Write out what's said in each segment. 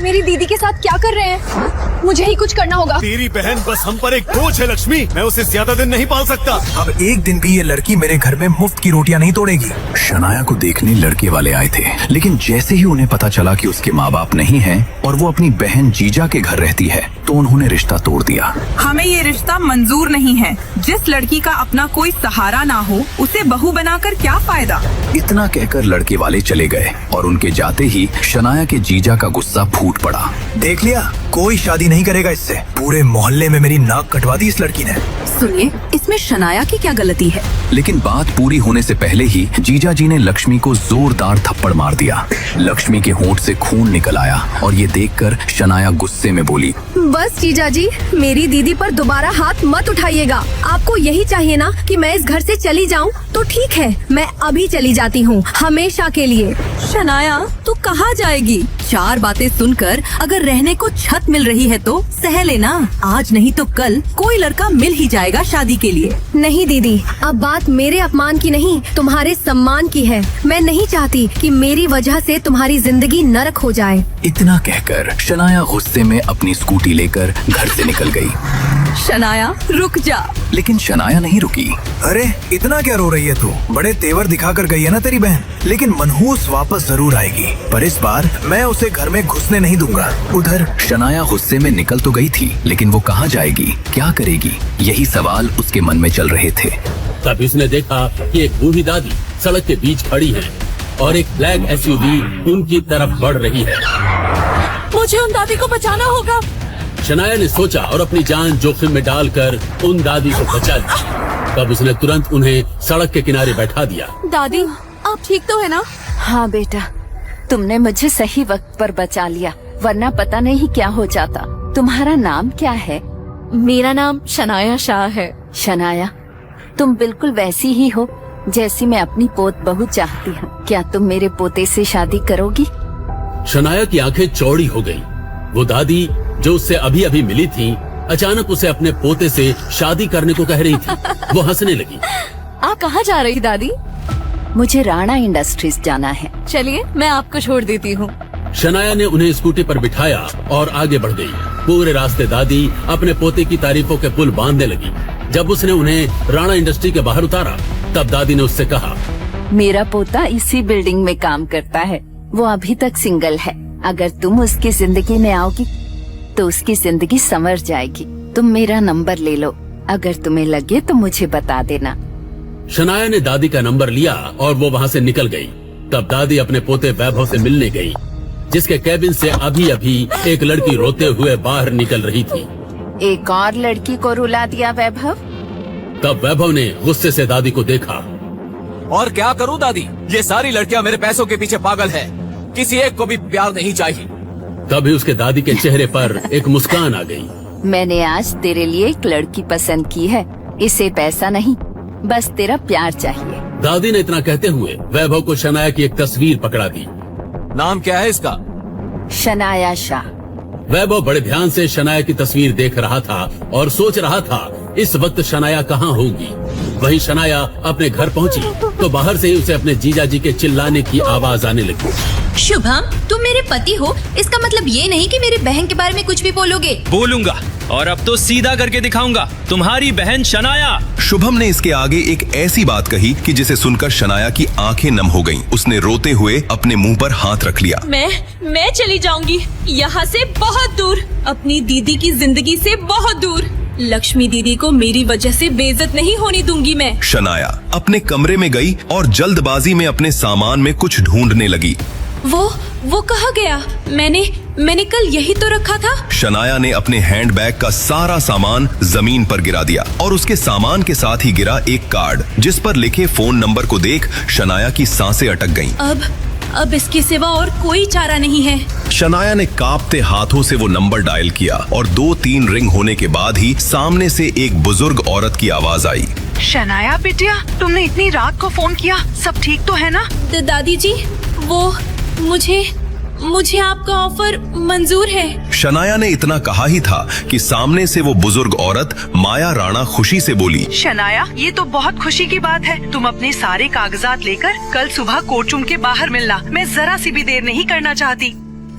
मेरी दीदी के साथ क्या कर रहे हैं? मुझे ही कुछ करना होगा। तेरी बहन बस हम पर एक बोझ है लक्ष्मी, मैं उसे ज्यादा दिन नहीं पाल सकता। अब एक दिन भी ये लड़की मेरे घर में मुफ्त की रोटियां नहीं तोड़ेगी। शनाया को देखने लड़के वाले आए थे, लेकिन जैसे ही उन्हें पता चला कि उसके माँ बाप नहीं हैं और वो अपनी बहन जीजा के घर रहती है, तो उन्होंने रिश्ता तोड़ दिया। हमें ये रिश्ता मंजूर नहीं है। जिस लड़की का अपना कोई सहारा ना हो, उसे बहू बनाकर क्या फायदा। इतना कहकर लड़के वाले चले गए और उनके जाते ही शनाया के जीजा का गुस्सा फूट पड़ा। देख लिया, कोई शादी नहीं करेगा इससे। पूरे मोहल्ले में मेरी नाक कटवा दी इस लड़की ने। सुनिए, इसमें शनाया की क्या गलती है? लेकिन बात पूरी होने से पहले ही जीजा जी ने लक्ष्मी को जोरदार थप्पड़ मार दिया। लक्ष्मी के होंठ से खून निकल आया और ये देखकर शनाया गुस्से में बोली, बस जीजा जी, मेरी दीदी पर दोबारा हाथ मत उठाइएगा। आपको यही चाहिए ना कि मैं इस घर से चली जाऊं? तो ठीक है, मैं अभी चली जाती हूँ, हमेशा के लिए। शनाया, तू कहाँ जाएगी? 4 बातें सुनकर अगर रहने को छत मिल रही है तो सह लेना। आज नहीं तो कल कोई लड़का मिल ही जाएगा शादी के लिए। नहीं दीदी, अब बात मेरे अपमान की नहीं, तुम्हारे सम्मान की है। मैं नहीं चाहती कि मेरी वजह से तुम्हारी जिंदगी नरक हो जाए। इतना कहकर शनाया गुस्से में अपनी स्कूटी लेकर घर से निकल गई। शनाया, रुक जा। लेकिन शनाया नहीं रुकी। अरे इतना क्या रो रही है तू? बड़े तेवर दिखा कर गई है ना तेरी बहन, लेकिन मनहूस वापस जरूर आएगी। पर इस बार मैं उसे घर में घुसने नहीं दूंगा। उधर शनाया गुस्से में निकल तो गई थी, लेकिन वो कहाँ जाएगी, क्या करेगी, यही सवाल उसके मन में चल रहे थे। तभी उसने देखा कि एक बूढ़ी दादी सड़क के बीच खड़ी है और एक ब्लैक एसयूवी उनकी तरफ बढ़ रही है। मुझे उन दादी को बचाना होगा। शनाया ने सोचा और अपनी जान जोखिम में डालकर उन दादी को बचा लिया। तब उसने तुरंत उन्हें सड़क के किनारे बैठा दिया। दादी, आप ठीक तो है ना? हाँ बेटा, तुमने मुझे सही वक्त पर बचा लिया, वरना पता नहीं क्या हो जाता। तुम्हारा नाम क्या है? मेरा नाम शनाया शाह है। शनाया, तुम बिल्कुल वैसी ही हो जैसी मैं अपनी पोत बहू चाहती हूँ। क्या तुम मेरे पोते से शादी करोगी? शनाया की आंखें चौड़ी हो गईं। वो दादी जो उससे अभी अभी मिली थी, अचानक उसे अपने पोते से शादी करने को कह रही थी। वो हंसने लगी। आप कहाँ जा रही दादी? मुझे राणा इंडस्ट्रीज जाना है। चलिए, मैं आपको छोड़ देती हूँ। शनाया ने उन्हें स्कूटी पर बिठाया और आगे बढ़ गई। पूरे रास्ते दादी अपने पोते की तारीफों के पुल बांधने लगी। जब उसने उन्हें राणा इंडस्ट्री के बाहर उतारा, तब दादी ने उससे कहा, मेरा पोता इसी बिल्डिंग में काम करता है। वो अभी तक सिंगल है। अगर तुम उसकी जिंदगी में आओगी तो उसकी जिंदगी संवर जाएगी। तुम मेरा नंबर ले लो, अगर तुम्हें लगे तो मुझे बता देना। शनाया ने दादी का नंबर लिया और वो वहाँ से निकल गई। तब दादी अपने पोते वैभव से मिलने गई, जिसके कैबिन से अभी अभी एक लड़की रोते हुए बाहर निकल रही थी। एक और लड़की को रुला दिया वैभव? तब वैभव ने गुस्से से दादी को देखा। और क्या करूं दादी, ये सारी लड़कियां मेरे पैसों के पीछे पागल है। किसी एक को भी प्यार नहीं चाहिए। तभी उसके दादी के चेहरे पर एक मुस्कान आ गई। मैंने आज तेरे लिए एक लड़की पसंद की है। इसे पैसा नहीं, बस तेरा प्यार चाहिए। दादी ने इतना कहते हुए वैभव को शनाया की एक तस्वीर पकड़ा दी। नाम क्या है इसका? शनाया शाह। वैभव बड़े ध्यान से शनाया की तस्वीर देख रहा था और सोच रहा था इस वक्त शनाया कहाँ होगी। वहीं शनाया अपने घर पहुंची तो बाहर से ही उसे अपने जीजा जी के चिल्लाने की आवाज आने लगी। शुभम, तुम मेरे पति हो, इसका मतलब ये नहीं कि मेरी बहन के बारे में कुछ भी बोलोगे। बोलूंगा, और अब तो सीधा करके दिखाऊंगा। तुम्हारी बहन शनाया। शुभम ने इसके आगे एक ऐसी बात कही कि जिसे सुनकर शनाया की आंखें नम हो गईं। उसने रोते हुए अपने मुंह पर हाथ रख लिया। मैं चली जाऊंगी यहाँ से बहुत दूर, अपनी दीदी की जिंदगी से बहुत दूर। लक्ष्मी दीदी को मेरी वजह से बेइज्जत नहीं होने दूंगी मैं। शनाया अपने कमरे में गई और जल्दबाजी में अपने सामान में कुछ ढूंढने लगी। वो कहाँ गया? मैंने कल यही तो रखा था। शनाया ने अपने हैंडबैग का सारा सामान जमीन पर गिरा दिया और उसके सामान के साथ ही गिरा एक कार्ड, जिस पर लिखे फोन नंबर को देख शनाया की सांसें अटक गईं। अब इसके सिवा और कोई चारा नहीं है। शनाया ने कांपते हाथों से वो नंबर डायल किया और 2-3 रिंग होने के बाद ही सामने से एक बुजुर्ग औरत की आवाज आई। शनाया बिटिया, तुमने इतनी रात को फोन किया, सब ठीक तो है ना? दादी जी, वो मुझे आपका ऑफर मंजूर है। शनाया ने इतना कहा ही था कि सामने से वो बुजुर्ग औरत माया राणा खुशी से बोली, शनाया, ये तो बहुत खुशी की बात है। तुम अपने सारे कागजात लेकर कल सुबह कोर्ट रूम के बाहर मिलना। मैं जरा सी भी देर नहीं करना चाहती।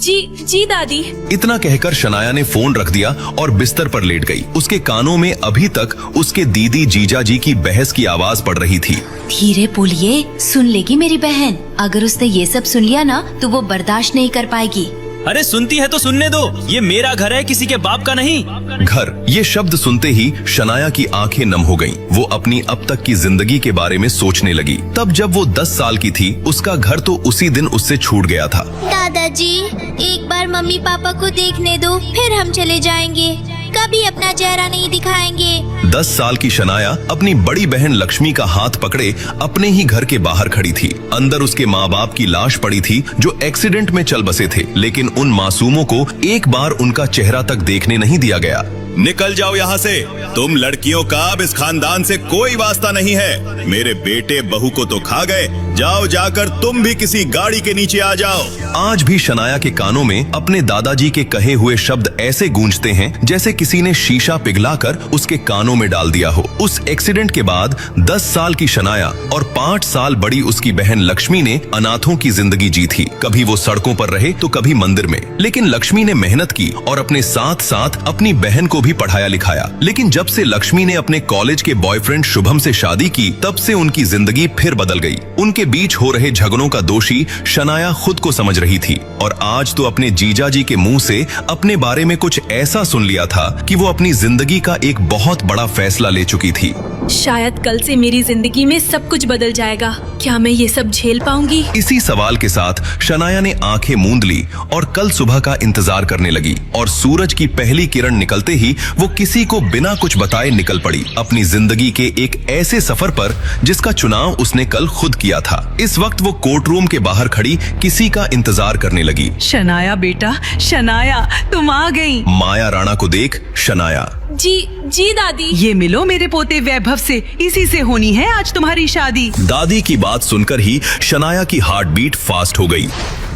जी दादी। इतना कहकर शनाया ने फोन रख दिया और बिस्तर पर लेट गई। उसके कानों में अभी तक उसके दीदी जीजा जी की बहस की आवाज पड़ रही थी। धीरे बोलिए, सुन लेगी मेरी बहन। अगर उसने ये सब सुन लिया ना तो वो बर्दाश्त नहीं कर पाएगी। अरे सुनती है तो सुनने दो, ये मेरा घर है, किसी के बाप का नहीं। घर, ये शब्द सुनते ही शनाया की आंखें नम हो गईं। वो अपनी अब तक की जिंदगी के बारे में सोचने लगी। तब जब वो 10 साल की थी, उसका घर तो उसी दिन उससे छूट गया था। दादाजी, एक बार मम्मी पापा को देखने दो, फिर हम चले जाएंगे। कभी अपना चेहरा नहीं दिखाएंगे। 10 साल की शनाया अपनी बड़ी बहन लक्ष्मी का हाथ पकड़े अपने ही घर के बाहर खड़ी थी। अंदर उसके माँ बाप की लाश पड़ी थी जो एक्सीडेंट में चल बसे थे, लेकिन उन मासूमों को एक बार उनका चेहरा तक देखने नहीं दिया गया। निकल जाओ यहाँ से। तुम लड़कियों का अब इस खानदान से कोई वास्ता नहीं है। मेरे बेटे बहू को तो खा गए, जाओ जाकर तुम भी किसी गाड़ी के नीचे आ जाओ। आज भी शनाया के कानों में अपने दादाजी के कहे हुए शब्द ऐसे गूंजते हैं जैसे किसी ने शीशा पिघलाकर उसके कानों में डाल दिया हो। उस एक्सीडेंट के बाद 10 साल की शनाया और 5 साल बड़ी उसकी बहन लक्ष्मी ने अनाथों की जिंदगी जी थी। कभी वो सड़कों पर रहे तो कभी मंदिर में, लेकिन लक्ष्मी ने मेहनत की और अपने साथ साथ अपनी बहन को भी पढ़ाया लिखाया। लेकिन जब से लक्ष्मी ने अपने कॉलेज के बॉयफ्रेंड शुभम से शादी की, तब से उनकी जिंदगी फिर बदल गई। उनके बीच हो रहे झगड़ों का दोषी शनाया खुद को समझ रही थी और आज तो अपने जीजा जी के मुंह से अपने बारे में कुछ ऐसा सुन लिया था कि वो अपनी जिंदगी का एक बहुत बड़ा फैसला ले चुकी थी। शायद कल से मेरी जिंदगी में सब कुछ बदल जाएगा। क्या मैं ये सब झेल पाऊंगी? इसी सवाल के साथ शनाया ने आंखें मूंद ली और कल सुबह का इंतजार करने लगी। और सूरज की पहली किरण निकलते ही वो किसी को बिना कुछ बताए निकल पड़ी अपनी जिंदगी के एक ऐसे सफर पर जिसका चुनाव उसने कल खुद किया था। इस वक्त वो कोर्ट रूम के बाहर खड़ी किसी का इंतजार करने लगी। शनाया बेटा, शनाया तुम आ गई। माया राणा को देख शनाया, जी दादी। ये मिलो मेरे पोते वैभव से, इसी से होनी है आज तुम्हारी शादी। दादी की बात सुनकर ही शनाया की हार्ट बीट फास्ट हो गई।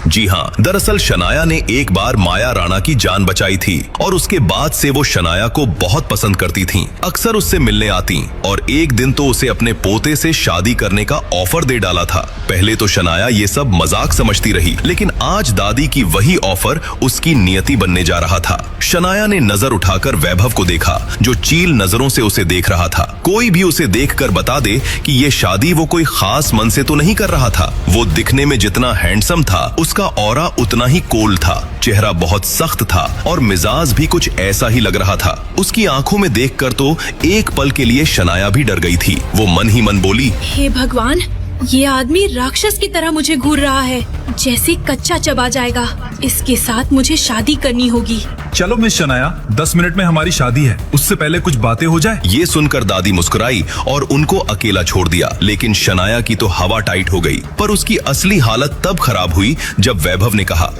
जी हाँ, दरअसल शनाया ने एक बार माया राणा की जान बचाई थी और उसके बाद से वो शनाया को बहुत पसंद करती थीं। अक्सर उससे मिलने आती और एक दिन तो उसे अपने पोते से शादी करने का ऑफर दे डाला था। पहले तो शनाया ये सब मजाक समझती रही, लेकिन आज दादी की वही ऑफर उसकी नियति बनने जा रहा था। शनाया ने नजर उठाकर वैभव को देखा जो चील नजरों से उसे देख रहा था। कोई भी उसे देखकर बता दे कि ये शादी वो कोई खास मन से तो नहीं कर रहा था। वो दिखने में जितना हैंडसम था, उसका ऑरा उतना ही कोल्ड था। चेहरा बहुत सख्त था और मिजाज भी कुछ ऐसा ही लग रहा था। उसकी आंखों में देखकर तो एक पल के लिए शनाया भी डर गई थी। वो मन ही मन बोली, हे भगवान, ये आदमी राक्षस की तरह मुझे घूर रहा है, जैसे कच्चा चबा जाएगा। इसके साथ मुझे शादी करनी होगी। चलो मिस शनाया, 10 मिनट में हमारी शादी है, उससे पहले कुछ बातें हो जाए। ये सुनकर दादी मुस्कुराई और उनको अकेला छोड़ दिया। लेकिन शनाया की तो हवा टाइट हो गई। पर उसकी असली हालत तब खराब हुई जब वैभव ने कहा,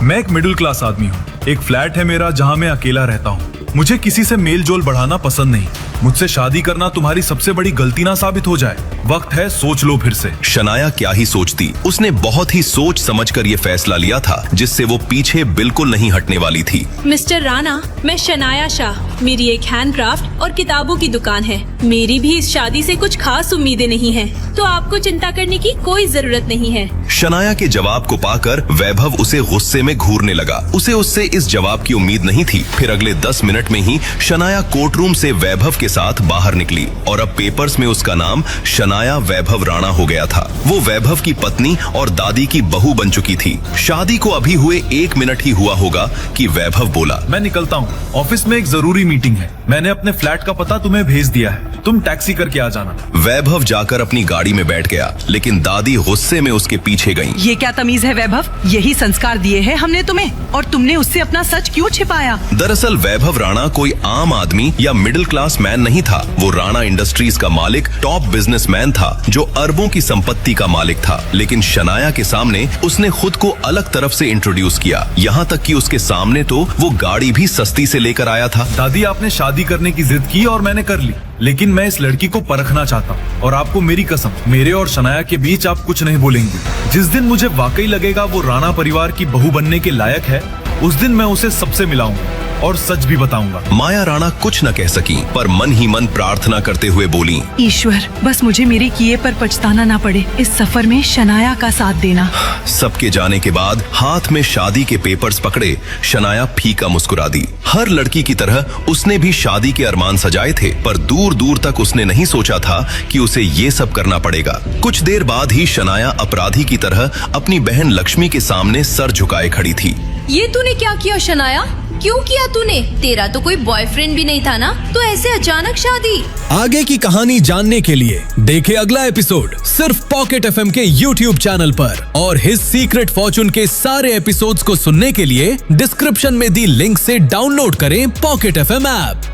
मैं एक मिडिल क्लास आदमी हूँ। एक फ्लैट है मेरा जहाँ मैं अकेला रहता हूँ। मुझे किसी से मेल जोल बढ़ाना पसंद नहीं। मुझसे शादी करना तुम्हारी सबसे बड़ी गलती ना साबित हो जाए। वक्त है, सोच लो फिर से। शनाया क्या ही सोचती, उसने बहुत ही सोच समझकर ये फैसला लिया था जिससे वो पीछे बिल्कुल नहीं हटने वाली थी। मिस्टर राणा, मैं शनाया शाह। मेरी एक हैंडक्राफ्ट और किताबों की दुकान है। मेरी भी इस शादी से कुछ खास उम्मीदें नहीं है, तो आपको चिंता करने की कोई जरूरत नहीं है। शनाया के जवाब को पाकर वैभव उसे गुस्से में घूरने लगा। उसे उससे इस जवाब की उम्मीद नहीं थी। फिर अगले 10 मिनट में ही शनाया कोर्ट रूम से वैभव के साथ बाहर निकली और अब पेपर्स में उसका नाम शनाया वैभव राणा हो गया था। वो वैभव की पत्नी और दादी की बहू बन चुकी थी। शादी को अभी हुए 1 मिनट ही हुआ होगा कि वैभव बोला, मैं निकलता हूँ, ऑफिस में एक जरूरी मीटिंग है। मैंने अपने फ्लैट का पता तुम्हें भेज दिया है, तुम टैक्सी करके आ जाना। वैभव जाकर अपनी गाड़ी में बैठ गया, लेकिन दादी गुस्से में उसके पीछे गईं। ये क्या तमीज है वैभव? यही संस्कार दिए हैं हमने तुम्हें, और तुमने उससे अपना सच क्यों छिपाया? दरअसल वैभव राणा कोई आम आदमी या मिडिल क्लास मैन नहीं था। वो राणा इंडस्ट्रीज का मालिक, टॉप बिजनेसमैन था जो अरबों की संपत्ति का मालिक था। लेकिन शनाया के सामने उसने खुद को अलग तरफ से इंट्रोड्यूस किया। यहाँ तक कि उसके सामने तो वो गाड़ी भी सस्ती से लेकर आया था। दादी, आपने शादी करने की जिद की और मैंने कर ली, लेकिन मैं इस लड़की को परखना चाहता हूँ और आपको मेरी कसम, मेरे और शनाया के बीच आप कुछ नहीं बोलेंगे। जिस दिन मुझे वाकई लगेगा वो राणा परिवार की बहू बनने के लायक है, उस दिन मैं उसे सबसे मिलाऊंगा। और सच भी बताऊंगा। माया राणा कुछ न कह सकी, पर मन ही मन प्रार्थना करते हुए बोली, ईश्वर बस मुझे मेरे किए पर पछताना ना पड़े। इस सफर में शनाया का साथ देना। सबके जाने के बाद हाथ में शादी के पेपर्स पकड़े शनाया फीका मुस्कुरा दी। हर लड़की की तरह उसने भी शादी के अरमान सजाए थे, पर दूर दूर तक उसने नहीं सोचा था कि उसे ये सब करना पड़ेगा। कुछ देर बाद ही शनाया अपराधी की तरह अपनी बहन लक्ष्मी के सामने सर झुकाए खड़ी थी। ये तूने क्या किया शनाया? क्यों किया तूने? तेरा तो कोई बॉयफ्रेंड भी नहीं था ना, तो ऐसे अचानक शादी? आगे की कहानी जानने के लिए देखे अगला एपिसोड सिर्फ पॉकेट एफएम के YouTube चैनल पर, और हिज सीक्रेट फॉर्चून के सारे एपिसोड्स को सुनने के लिए डिस्क्रिप्शन में दी लिंक से डाउनलोड करें पॉकेट एफएम ऐप।